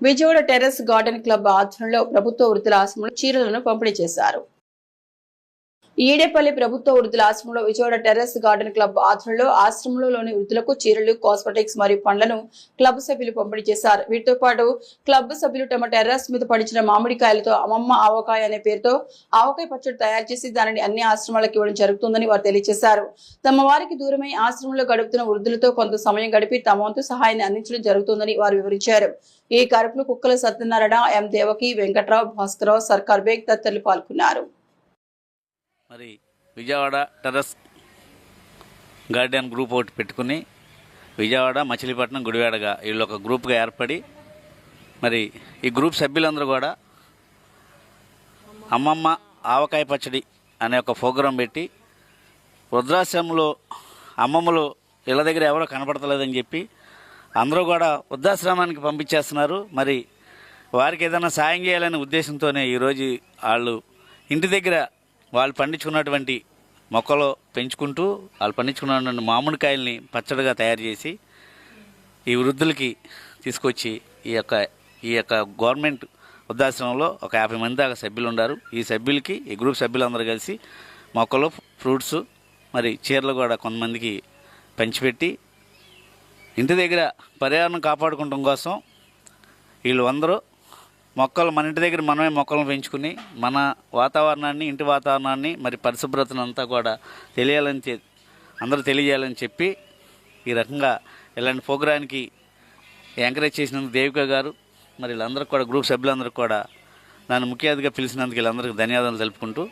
Vijayawada terrace garden club ఆధ్వర్యంలో ప్రభుత్వ వృద్ధుల ఆశ్రమంలో చీరలను పంపిణీ చేశారు. ఈడేపల్లి ప్రభుత్వ వృద్ధుల ఆశ్రమంలో విజయవాడ టెర్రస్ గార్డెన్ క్లబ్ ఆధ్వర్యంలో ఆశ్రమంలోని వృద్ధులకు చీరలు, కాస్మెటిక్స్ మరియు పండ్లను క్లబ్ సభ్యులు పంపిణీ చేశారు. వీటితో పాటు క్లబ్ సభ్యులు తమ టెర్రస్ మీద పడిచిన మామిడికాయలతో అమ్మమ్మ ఆవకాయ అనే పేరుతో ఆవకాయ పచ్చడి తయారు చేసి దానిని అన్ని ఆశ్రమాలకు ఇవ్వడం జరుగుతుందని వారు తెలియజేశారు. తమ వారికి దూరమై ఆశ్రమంలో గడుపుతున్న వృద్ధులతో కొంత సమయం గడిపి తమ వంతు సహాయాన్ని అందించడం జరుగుతుందని వారు వివరించారు. ఈ కార్యక్రమంలో కుక్కల సత్యనారాయణ, ఎం దేవకి, వెంకట్రావు, భాస్కరరావు, సర్కార్ బేగ్ తదితరులు పాల్గొన్నారు. మరి విజయవాడ టెర్రస్ గార్డెన్ గ్రూప్ ఒకటి పెట్టుకుని విజయవాడ, మచిలీపట్నం, గుడివాడగా వీళ్ళు ఒక గ్రూప్గా ఏర్పడి మరి ఈ గ్రూప్ సభ్యులందరూ కూడా అమ్మమ్మ ఆవకాయ పచ్చడి అనే ఒక ప్రోగ్రాం పెట్టి వృద్ధాశ్రమంలో అమ్మమ్మలు ఇళ్ళ దగ్గర ఎవరో కనపడతలేదని చెప్పి అందరూ కూడా వృద్ధాశ్రమానికి పంపించేస్తున్నారు. మరి వారికి ఏదైనా సాయం చేయాలనే ఉద్దేశంతోనే ఈరోజు వాళ్ళు ఇంటి దగ్గర వాళ్ళు పండించుకున్నటువంటి మొక్కలు పెంచుకుంటూ వాళ్ళు పండించుకున్నటువంటి మామిడికాయల్ని పచ్చడిగా తయారు చేసి ఈ వృద్ధులకి తీసుకొచ్చి ఈ యొక్క గవర్నమెంట్ వృద్ధాశ్రమంలో ఒక 50 మంది దాకా సభ్యులు ఉన్నారు. ఈ సభ్యులకి ఈ గ్రూప్ సభ్యులందరూ కలిసి మొక్కలు, ఫ్రూట్స్, మరి చీరలు కూడా కొంతమందికి పంచిపెట్టి ఇంటి దగ్గర పర్యావరణం కాపాడుకోవడం కోసం వీళ్ళు అందరూ మొక్కలు మన ఇంటి దగ్గర మనమే మొక్కలను పెంచుకుని మన వాతావరణాన్ని, ఇంటి వాతావరణాన్ని, మరి పరిశుభ్రతను అంతా కూడా అందరూ తెలియజేయాలని చెప్పి ఈ రకంగా ఇలాంటి ప్రోగ్రానికి ఎంకరేజ్ చేసినందుకు దేవిక గారు, మరి వీళ్ళందరూ కూడా గ్రూప్ సభ్యులందరూ కూడా నన్ను ముఖ్య అతిథిగా పిలిచినందుకు వీళ్ళందరికీ ధన్యవాదాలు తెలుపుకుంటూ,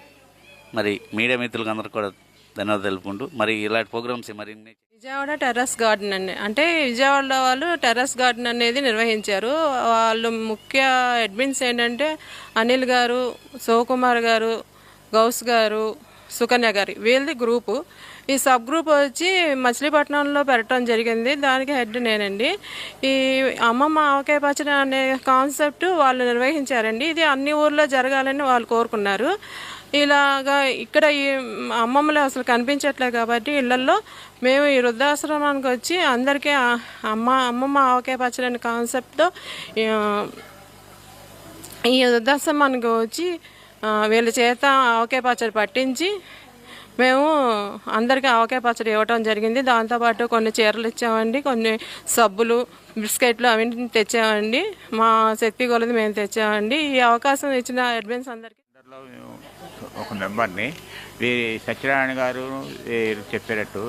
మరి మీడియా మిత్రులకు అందరూ కూడా ధన్యవాదాలు తెలుపుకుంటూ, మరి ఇలాంటి ప్రోగ్రామ్స్ మరిన్ని విజయవాడ టెర్రస్ గార్డెన్ అండి, అంటే విజయవాడలో వాళ్ళు టెర్రస్ గార్డెన్ అనేది నిర్వహించారు. వాళ్ళు ముఖ్య అడ్మిన్స్ ఏంటంటే అనిల్ గారు, శివకుమార్ గారు, గౌస్ గారు, సుకన్య గారు, వీళ్ళది గ్రూపు. ఈ సబ్ గ్రూప్ వచ్చి మచిలీపట్నంలో పెట్టడం జరిగింది. దానికి హెడ్ నేనండి. ఈ అమ్మమ్మ ఆవకాయ పచ్చడి అనే కాన్సెప్ట్ వాళ్ళు నిర్వహించారండి. ఇది అన్ని ఊర్లో జరగాలని వాళ్ళు కోరుకున్నారు. ఇలాగా ఇక్కడ ఈ అమ్మమ్మలు అసలు కనిపించట్లేదు కాబట్టి ఇళ్లల్లో మేము ఈ వృద్ధాశ్రమానికి వచ్చి అందరికీ అమ్మమ్మ ఆవకాయ పచ్చడి అనే కాన్సెప్ట్తో ఈ వృద్ధాశ్రమానికి వచ్చి వీళ్ళ చేత ఆవకాయ పచ్చడి పట్టించి మేము అందరికీ ఆవకాయ పచ్చడి ఇవ్వటం జరిగింది. దాంతోపాటు కొన్ని చీరలు ఇచ్చామండి, కొన్ని సబ్బులు, బిస్కెట్లు అవి తెచ్చామండి. మా శక్తి కొలది మేము తెచ్చామండి. ఈ అవకాశం ఇచ్చిన అడ్మిన్స్ అందరికీ ఒక మెంబర్ని సత్యనారాయణ గారు చెప్పేటట్టు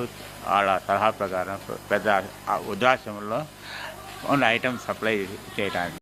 వాళ్ళ సలహా ప్రకారం పెద్ద వృద్ధాశ్రమంలో ఉన్న ఐటమ్స్ సప్లై చేయడానికి